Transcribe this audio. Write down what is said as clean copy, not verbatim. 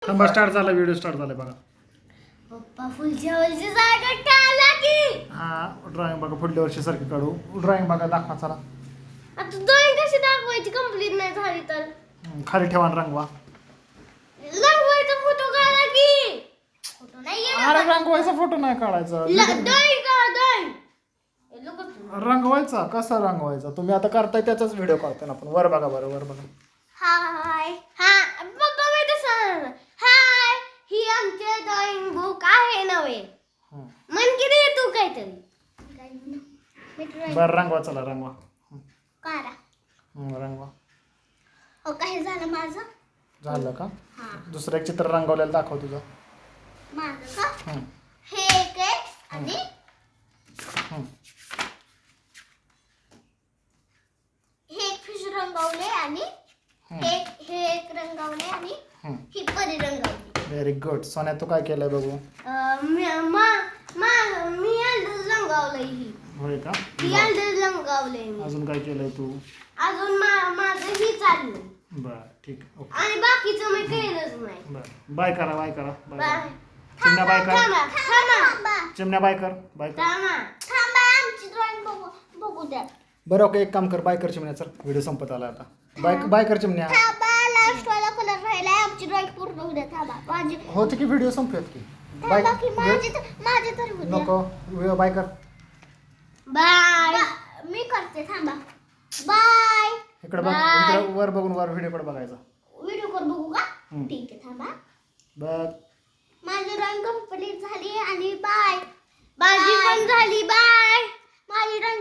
थांबा, स्टार्ट झाला, video start झाला बघा. पप्पा पुढच्या वर्षी जागा टाळला की. हा, ड्रॉइंग बघा पुढल्या वर्षी सारखी काढू. ड्रॉइंग बघा, दाखवा चला. आता ड्रॉइंग कशी दाखवायची कंप्लीट नाही झाली तर? खाली ठेवा आणि रंगवा. रंगवायचा फोटो काढा की. फोटो नाही अरे रंगवायचा फोटो नाही काढायचा, ड्रॉइंग काढा ड्रॉइंग. रंगवायचा. कसा रंगवायचा तुम्ही आता करताय त्याचाच व्हिडिओ काढताय ना आपण. वर बघा, बरं वर बघा. हाय हा पप्पा मी तसं हाय ही आमचे ड्रॉइंग बुक आहे नवे. मन की रे तू काहीतरी बरं रंगवा, चला रंगवा. काढा. रंगवा. हो काय झालं माझं? झालं का? हा दुसरं एक चित्र रंगवलेलं दाखव तुझं. माझं का? हं. हे एक आहे आणि हं. हे एक फिश रंगवले आणि हे एक रंगवले आणि हं. ही परी रंगवली. Very good. सोन्या तू काय केलंय बघू. मी अलडर रंगवलंय ही. होय का? ही अलडर रंगवलंय मी. अजून काय केलंय तू? अजून माझं ही चाललंय बर ठीक, ओके. आणि बाकीचं मी केलंच नाही. बर बाय करा, बाय करा, बाय करा. बाय. चिमण्या बाय कर. थांबा थांबा चिमण्या बाय कर, बाय कर. थांबा थांबा आमची ड्रॉइंग बघू द्या. बरं ओके, एक काम कर, बाय कर चिमण्या. चल व्हिडिओ संपत आला आता. बाय कर चिमण्या. थांबा लास्ट वाला कलर राहिलाय आमची ड्रॉइंग पूर्ण होऊ द्या. थांबा माझी होते की व्हिडिओ संपत की. बाय. थांबा की माझी तर होऊ द्या. नको, बाय कर. बाय. मी करते थांबा. बाय. इकडे बघ, Bye. इकडे वर बघून वर व्हिडिओ कडे बघायचा. व्हिडिओ कॉल बघू का? हं. ठीक आहे थांबा. बघ. माझी ड्रॉइंग कंप्लीट झाली आणि बाय. माझी पण झाली बाय. माझी ड्रॉइंग